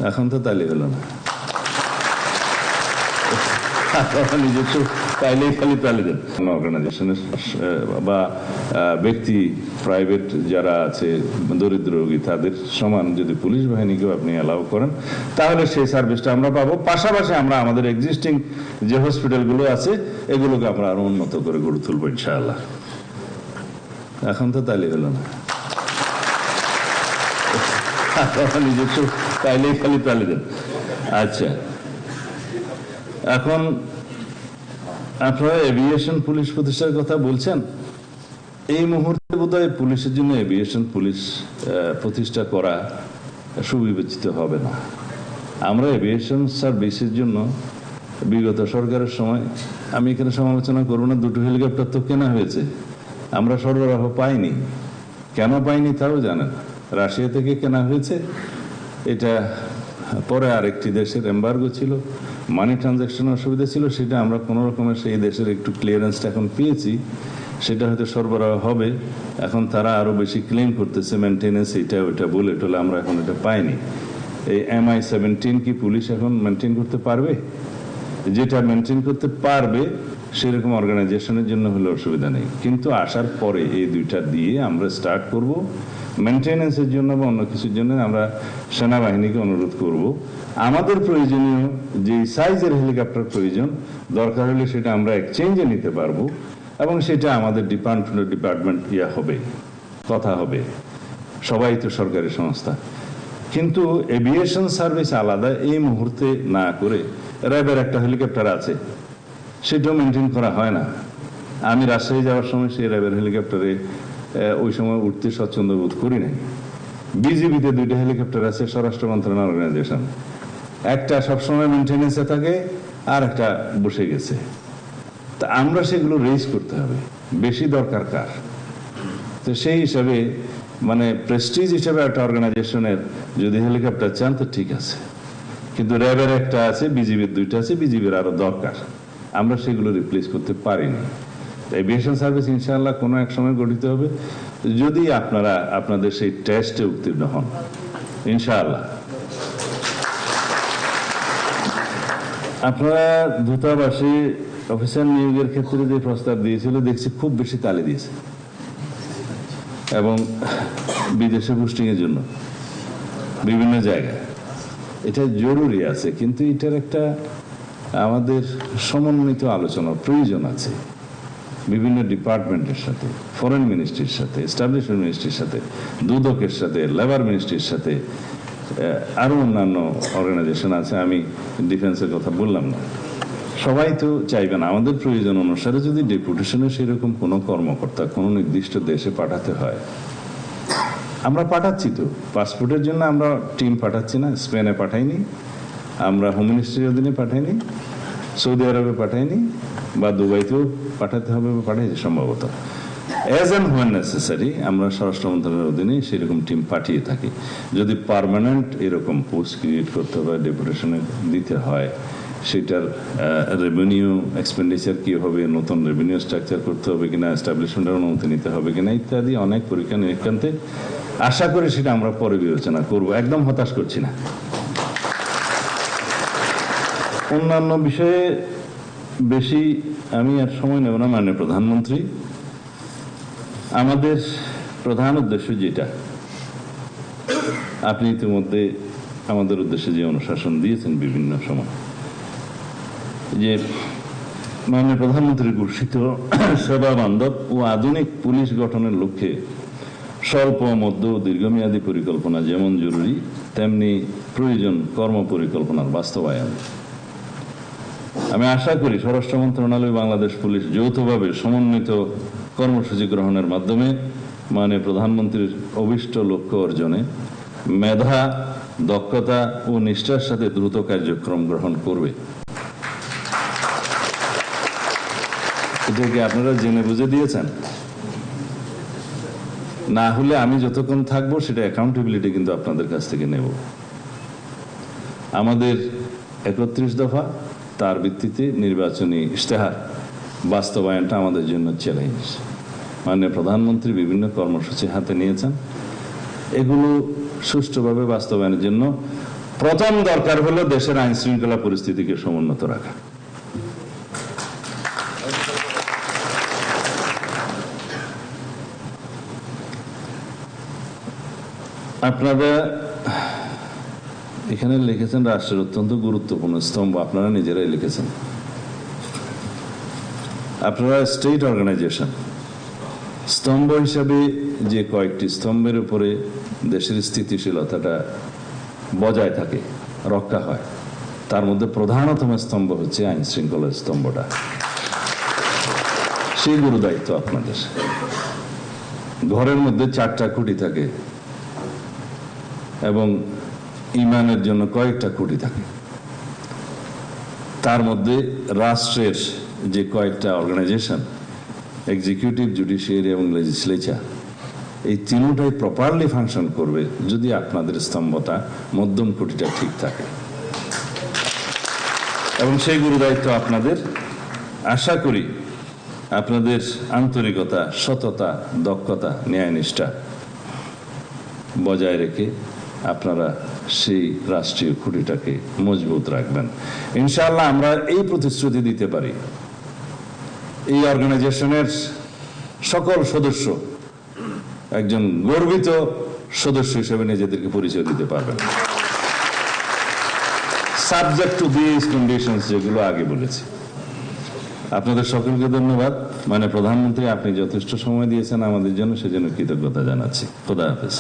এখন তো তালি হলো না, নিজস্ব তাইলেই খালি তালি দেন। অর্গানাইজেশনের বা ব্যক্তি প্রাইভেট যারা আছে দরিদ্র রোগী তাদের সমান যদি পুলিশ বাহিনীকেও আপনি অ্যালাউ করেন তাহলে সেই সার্ভিসটা আমরা পাবো। পাশাপাশি আমরা আমাদের এক্সিস্টিং যে হসপিটালগুলো আছে এগুলোকে আমরা আরো উন্নত করে গড়ে তুলবো ইনশাআল্লাহ। এখন তো তালি হলো না, নিজস্ব তাইলেই খালি তালি দেন। আচ্ছা, এখন আপনারা এভিয়েশন পুলিশ প্রতিষ্ঠার কথা বলছেন। এই মুহূর্তে বোধহয় পুলিশের জন্য এভিয়েশন পুলিশ প্রতিষ্ঠা করা সুবিবেচিত হবে না। আমরা এভিয়েশন সার্ভিসের জন্য বিগত সরকারের সময়, আমি এখানে সমালোচনা করব না, 2টো হেলিকপ্টার তো কেনা হয়েছে, আমরা সরবরাহ পাইনি। কেন পাইনি তাও জানেন, রাশিয়া থেকে কেনা হয়েছে, এটা পরে আরেকটি দেশের এম্বার্গো ছিল, মানি ট্রানজাকশনের অসুবিধা ছিল, সেটা আমরা কোনো রকমের সেই দেশের একটু ক্লিয়ারেন্সটা এখন পেয়েছি, সেটা হয়তো সরবরাহ হবে। এখন তারা আরো বেশি ক্লেম করতেছে মেনটেনেন্স, এটা ওইটা বলে টোলে আমরা এখন এটা পাইনি। এই MI-17 কি পুলিশ এখন মেনটেন করতে পারবে? যেটা মেনটেন করতে পারবে সেরকম অর্গানাইজেশনের জন্য হলে অসুবিধা নেই, কিন্তু আসার পরে এই দুইটা দিয়ে আমরা স্টার্ট করব। মেনটেনেন্সের জন্য বা অন্য কিছুর জন্য আমরা সেনাবাহিনীকে অনুরোধ করব, আমাদের প্রয়োজনীয় যে সাইজের হেলিকপ্টার প্রয়োজন, দরকার হলে সেটা আমরা এক্সচেঞ্জে নিতে পারবো, এবং সেটা আমাদের ডিপার্টমেন্ট হবে, কথা হবে, সবাই তো সরকারি সংস্থা। কিন্তু এভিয়েশন সার্ভিস আলাদা এই মুহূর্তে না করে, র্যাবের একটা হেলিকপ্টার আছে, সেটাও মেনটেন করা হয় না। আমি রাজশাহী যাওয়ার সময় সেই র্যাবের হেলিকপ্টারে ওই সময় উঠতে স্বচ্ছন্দ বোধ করি নাই। বিজিবিতে 2টা হেলিকপ্টার আছে, স্বরাষ্ট্র মন্ত্রণালয় অর্গানাইজেশন, একটা সবসময় মেনটেনেন্সে থাকে আর একটা বসে গেছে। তা আমরা সেগুলো রেজ করতে হবে, বেশি দরকার কার। তো সেই হিসাবে মানে প্রেস্টিজ হিসাবে একটা অর্গানাইজেশনের যদি হেলিকপ্টার চান তো ঠিক আছে, কিন্তু র্যাবের একটা আছে, বিজিবির 2টা আছে, বিজিবির আরো দরকার, আমরা সেগুলো রিপ্লেস করতে পারিনি। এভিয়েশন সার্ভিস ইনশাআল্লাহ কোনো এক সময় গঠিত হবে, যদি আপনারা আপনাদের সেই টেস্টে উত্তীর্ণ হন ইনশাআল্লাহ। আপনারা দূতাবাসে অফিসার নিয়োগের ক্ষেত্রে যে প্রস্তাব দিয়েছিল দেখছি খুব বেশি তালি দিয়েছে, এবং বিদেশে পোস্টিং এর জন্য বিভিন্ন জায়গায় এটা জরুরি আছে, কিন্তু এটার একটা আমাদের সমন্বিত আলোচনার প্রয়োজন আছে বিভিন্ন ডিপার্টমেন্টের সাথে, ফরেন মিনিস্ট্রির সাথে, এস্টাবলিশমেন্ট মিনিস্ট্রির সাথে, দুদকের সাথে, লেবার মিনিস্ট্রির সাথে, আরো অন্যান্য অর্গানাইজেশন আছে, আমি ডিফেন্সের কথা বললাম না। সবাই তো চাইবেন আমাদের প্রয়োজন অনুসারে যদি ডেপুটেশনে সেরকম কোনো কর্মকর্তা কোনো নির্দিষ্ট দেশে পাঠাতে হয়, আমরা পাঠাচ্ছি তো। পাসপোর্টের জন্য আমরা টিম পাঠাচ্ছি না, স্পেনে পাঠাইনি, আমরা হোম মিনিস্ট্রির অধীনে পাঠাইনি, সৌদি আরবে পাঠাইনি, বা দুবাইতেও পাঠাতে হবে বা পাঠাইছি সম্ভবত। অ্যাজ অ্যান্ড হোয়েন নেসেসারি আমরা স্বরাষ্ট্র মন্ত্রণালয়ের অধীনে সেরকম টিম পাঠিয়ে থাকি। যদি পার্মানেন্ট এরকম পোস্ট ক্রিয়েট করতে হয়, ডেপুটেশনে দিতে হয়, সেটার রেভিনিউ এক্সপেন্ডিচার কী হবে, নতুন রেভিনিউ স্ট্রাকচার করতে হবে কিনা, এস্টাবলিশমেন্টের অনুমতি নিতে হবে কিনা ইত্যাদি অনেক পরীক্ষা নিরীক্ষান্তে আশা করি সেটা আমরা পরে বিবেচনা করব, একদম হতাশ করছি না। অন্যান্য বিষয়ে বেশি আমি আর সময় নেব না। মাননীয় প্রধানমন্ত্রী, আমাদের প্রধান উদ্দেশ্য যেটা, আপনি ইতিমধ্যে আমাদের উদ্দেশ্যে যে অনুশাসন দিয়েছেন বিভিন্ন সময়, যে মাননীয় প্রধানমন্ত্রী ঘোষিত সেবা বান্ধব ও আধুনিক পুলিশ গঠনের লক্ষ্যে স্বল্প, মধ্য ও দীর্ঘমেয়াদী পরিকল্পনা যেমন জরুরি, তেমনি প্রয়োজন কর্ম পরিকল্পনার বাস্তবায়ন। আমি আশা করি স্বরাষ্ট্র মন্ত্রণালয়, বাংলাদেশ পুলিশ যৌথভাবে সমন্বিত কর্মসূচি গ্রহণের মাধ্যমে মাননীয় প্রধানমন্ত্রীর অভীষ্ট লক্ষ্য অর্জনে মেধা, দক্ষতা ও নিষ্ঠার সাথে দ্রুত কার্যক্রম গ্রহণ করবে। এটাকে আপনারা জেনে বুঝে দিয়েছেন, না হলে আমি যতক্ষণ থাকবো সেটা অ্যাকাউন্টেবিলিটি কিন্তু আপনাদের কাছ থেকে নেব। আমাদের 31 দফা, তার ভিত্তিতে নির্বাচনী ইশতেহার বাস্তবায়নটা আমাদের জন্য চ্যালেঞ্জ। মাননীয় প্রধানমন্ত্রী বিভিন্ন কর্মসূচি হাতে নিয়েছেন, এগুলো সুষ্ঠুভাবে বাস্তবায়নের জন্য প্রথম দরকার হলো দেশের আইন শৃঙ্খলা পরিস্থিতিকে সমুন্নত রাখা। আপনারা এখানে লিখেছেন রাষ্ট্রের অত্যন্ত গুরুত্বপূর্ণ স্তম্ভ, আপনারা নিজেরাই লিখেছেন। আপনারা স্টেট অর্গানাইজেশন, স্তম্ভ হিসাবে যে কয়েকটি স্তম্ভের উপরে দেশের স্থিতিশীলতাটা বজায় থাকে, রক্ষা হয়, তার মধ্যে প্রধানতম স্তম্ভ হচ্ছে আইন শৃঙ্খলার স্তম্ভটা। সেই গুরু দায়িত্ব আপনাদের। ঘরের মধ্যে 4টা খুঁটি থাকে এবং ইমানের জন্য কয়েকটা খুঁটি থাকে। তার মধ্যে রাষ্ট্রের যে কয়েকটা অর্গানাইজেশন, এক্সিকিউটিভ, জুডিশিয়ারি এবং লেজিসলেচার, এই তিনটাই প্রপারলি ফাংশন করবে যদি আপনাদের স্তম্ভটা, মধ্যম খুঁটিটা ঠিক থাকে। এবং সেই গুরুদায়িত্ব আপনাদের। আশা করি আপনাদের আন্তরিকতা, সততা, দক্ষতা, ন্যায়নিষ্ঠা বজায় রেখে আপনারা সেই রাষ্ট্রীয় খুঁটিটাকে মজবুত রাখবেন। ইনশাআল্লাহ আমরা এই প্রতিশ্রুতি দিতে পারি, এই অর্গানাইজেশনের সকল সদস্য একজন গর্বিত সদস্য হিসেবে নিজেদেরকে পরিচয় দিতে পারবেন, সাবজেক্ট টু দিস কন্ডিশনস যেগুলো আগে বলেছি। আপনাদের সকলকে ধন্যবাদ। প্রধানমন্ত্রী, আপনি যথেষ্ট সময় দিয়েছেন আমাদের জন্য, সেজন্য কৃতজ্ঞতা জানাচ্ছি। খোদা হাফেজ।